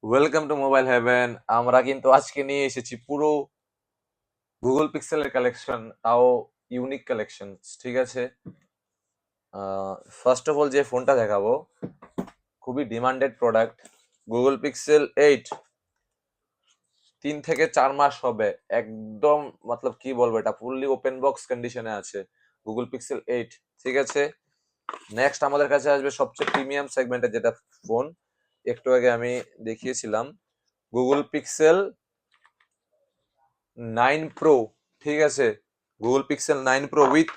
Welcome to mobile haven. আমরা কিন্তু আজকে নিয়ে এসেছি পুরো গুগল পিক্সেলের কালেকশন, তাও ইউনিক কালেকশন। ঠিক আছে, ফার্স্ট অফ অল যে ফোনটা দেখাবো খুবই ডিমান্ডেড প্রোডাক্ট, গুগল পিক্সেল 8। 3 থেকে 4 মাস হবে একদম, মতলব কি বলবো, এটা ফুললি ওপেন বক্স কন্ডিশনে আছে গুগল পিক্সেল 8। ঠিক আছে, নেক্সট আমাদের কাছে আসবে সবচেয়ে প্রিমিয়াম সেগমেন্টের যেটা ফোন একটু আগে আমি দেখিয়েছিলাম, গুগল পিক্সেল 9 প্রো। ঠিক আছে, গুগল পিক্সেল 9 প্রো উইথ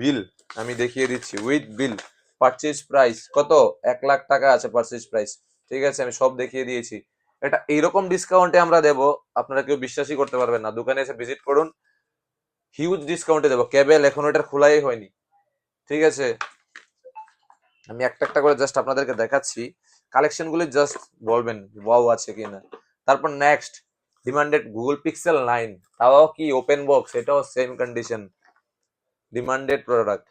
বিল, আমি দেখিয়ে দিচ্ছি উইথ বিল। পারচেজ প্রাইস কত? 1 লাখ টাকা আছে পারচেজ প্রাইস। ঠিক আছে, আমি সব দেখিয়ে দিয়েছি। এটা এইরকম ডিসকাউন্টে আমরা দেব, আপনারা কেউ বিশ্বাসই করতে পারবেন না। দোকানে এসে ভিজিট করুন, হিউজ ডিসকাউন্টে দেবো। কেবল এখন এটার খোলাই হয়নি। ঠিক আছে, আমি একটা একটা করে জাস্ট আপনাদেরকে দেখাচ্ছি, কালেকশন গুলি জাস্ট বলবেন ওয়াও আছে কিনা। তারপর নেক্সট ডিমান্ডেড গুগল পিক্সেল 9, তাও কি ওপেন বক্স, এটাও সেম কন্ডিশন, ডিমান্ডেড প্রোডাক্ট।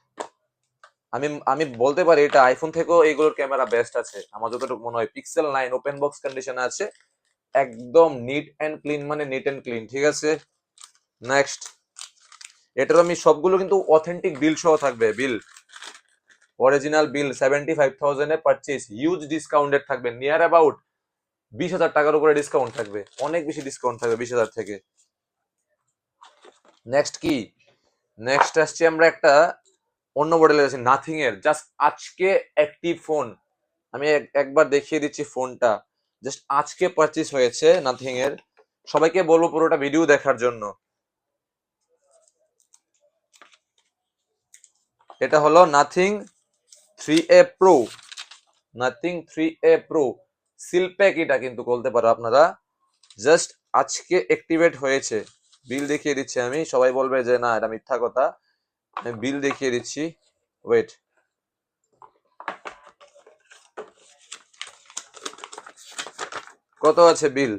আমি আমি বলতে পারি এটা আইফোন থেকেও এইগুলোর ক্যামেরা বেস্ট আছে আমার যতটুকু মনে হয়। পিক্সেল 9 ওপেন বক্স কন্ডিশনে আছে, একদম নিট এন্ড ক্লিন, মানে নিট এন্ড ক্লিন। ঠিক আছে, নেক্সট এটার আমি সবগুলো কিন্তু অথেন্টিক বিল সহ থাকবে, বিল অরিজিনাল বিল। 75,000 এ পারচেজ, হিউজ ডিসকাউন্টেড থাকবে, নিয়ার অ্যাবাউট 20,000 টাকার উপরে ডিসকাউন্ট থাকবে, অনেক বেশি ডিসকাউন্ট থাকবে 20,000 থেকে। নেক্সট কি, নেক্সট আসছে আমরা একটা অন্য মডেলের আছে, নাথিং এর জাস্ট আজকে অ্যাক্টিভ ফোন। আমি একবার দেখিয়ে দিচ্ছি ফোনটা, জাস্ট আজকে পারচেজ হয়েছে নাথিং এর। সবাইকে বলবো পুরোটা ভিডিও দেখার জন্য। এটা হলো nothing 3A pro, nothing 3A pro seal pack, এটা কিন্তু বলতে পারো আপনারা। জাস্ট আজকে অ্যাক্টিভেট হয়েছে, বিল দেখিয়ে দিচ্ছি আমি। সবাই বলবে যে না এটা মিথ্যা কথা, আমি বিল দেখিয়ে দিচ্ছি। ওয়েট, কত আছে বিল,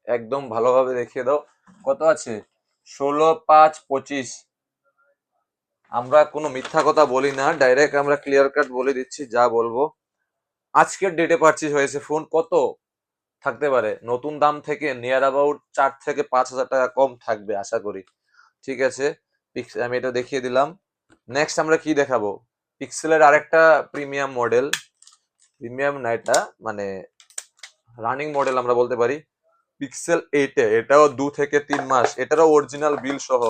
একদম ভালোভাবে দেখিয়ে দাও কত আছে। 16/5/25। আমরা কোনো মিথ্যা কথা বলি না, ডাইরেক্ট আমরা ক্লিয়ার কাট বলে দিচ্ছি যা বলবো। আজকের ডেটে পারচেজ হয়েছে ফোন, কত থাকতে পারে নতুন দাম থেকে নিয়ার অ্যাবাউট 4 থেকে 5 হাজার টাকা কম থাকবে আশা করি। ঠিক আছে, আমি এটা দেখিয়ে দিলাম। নেক্সট আমরা কি দেখাবো, পিক্সেলের আরেকটা প্রিমিয়াম মডেল, প্রিমিয়াম না এটা মানে রানিং মডেল আমরা বলতে পারি, পিক্সেল 8 এ। এটাও 2 থেকে 3 মাস, এটারও অরিজিনাল বিল সহ,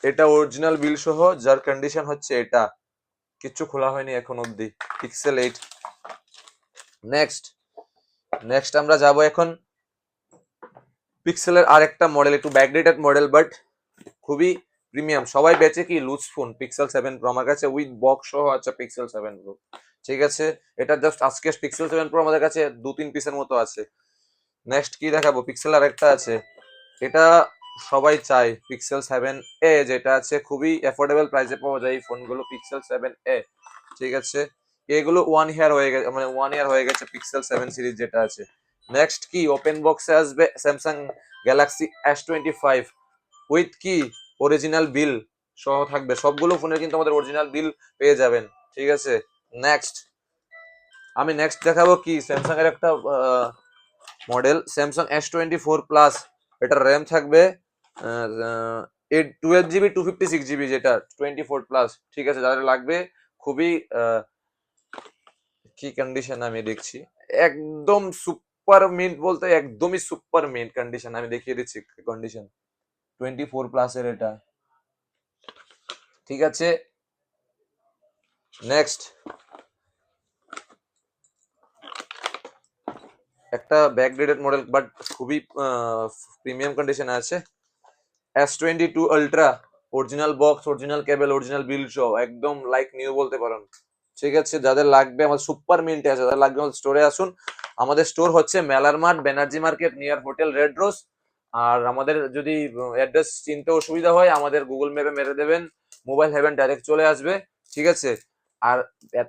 এটা অরিজিনাল বিল সহ, যার কন্ডিশন হচ্ছে এটা, কিচ্ছু খোলা হয়নি এখন অবধি, পিক্সেল 8। নেক্সট নেক্সট আমরা যাব এখন পিক্সেলের আরেকটা মডেল, একটু ব্যাকডেটেড মডেল বাট খুবই প্রিমিয়াম। সবাই বেচে কি লুজ ফোন, পিক্সেল 7 প্রো। আমার কাছে উইথ বক্স সহ আছে পিক্সেল 7 প্রো। ঠিক আছে, এটা জাস্ট আজকে পিক্সেল 7 প্রো আমাদের কাছে 2-3 পিসের মতো আছে। নেক্সট কি দেখাবো, পিক্সেল আরেকটা আছে, এটা সবাই চায়, পিক্সেল 7A, যেটা আছে খুবই অ্যাফোর্ডেবল প্রাইসে পাওয়া যায় এই ফোনগুলো, পিক্সেল 7A। ঠিক আছে, এগুলো 1 ইয়ার হয়ে গেছে, মানে 1 ইয়ার হয়ে গেছে পিক্সেল 7 সিরিজ যেটা আছে। নেক্সট কি ওপেন বক্সে আসবে স্যামসাং গ্যালাক্সি S25 উইথ কি অরিজিনাল বিল সহ থাকবে। সবগুলো ফোনের কিন্তু আমাদের অরিজিনাল বিল পেয়ে যাবেন। ঠিক আছে, নেক্সট আমি নেক্সট দেখাবো কি স্যামসাং এর একটা মডেল, স্যামসাং S24 প্লাস। এটার র্যাম থাকবে 12 GB 256 GB, যেটা 24 প্লাস। ঠিক আছে, যাদের লাগবে খুবই কি কন্ডিশন আমি দেখছি, একদম সুপার মিন্ট, বলতে একদমই সুপার মিন্ট কন্ডিশন, আমি দেখিয়ে দিচ্ছি কন্ডিশন 24 প্লাসের এটা। ঠিক আছে, নেক্সট একটা ব্যাকডেটেড মডেল বাট খুবই প্রিমিয়াম কন্ডিশনে আছে, S22 ultra, original box, original কেবল, অরিজিনাল বিল সহ, একদম লাইক নিউ বলতে পারেন। ঠিক আছে, যাদের লাগবে আমাদের সুপার মিন্টে আছে, যাদের লাগবে আমাদের স্টোরে আসুন। আমাদের স্টোর হচ্ছে মেলার মাঠ, Banerjee market, near hotel Red Rose. আর আমাদের যদি অ্যাড্রেস চিনতে অসুবিধা হয় আমাদের গুগল ম্যাপে মেরে দেবেন, মোবাইল হেভেন ডাইরেক্ট চলে আসবে। ঠিক আছে, আর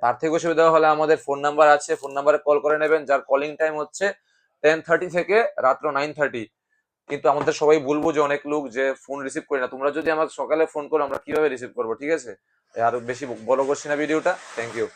তার থেকে অসুবিধা হলে আমাদের ফোন নাম্বার আছে, ফোন নাম্বারে কল করে নেবেন, যার কলিং টাইম হচ্ছে 10:30 থেকে রাত্র 9:30। কিন্তু আমাদের সবাই বলবো যে অনেক লোক যে ফোন রিসিভ করে না, তোমরা যদি আমার সকালে ফোন করো আমরা কিভাবে রিসিভ করবো। ঠিক আছে, আর বেশি বড় করছি না ভিডিওটা, থ্যাংক ইউ।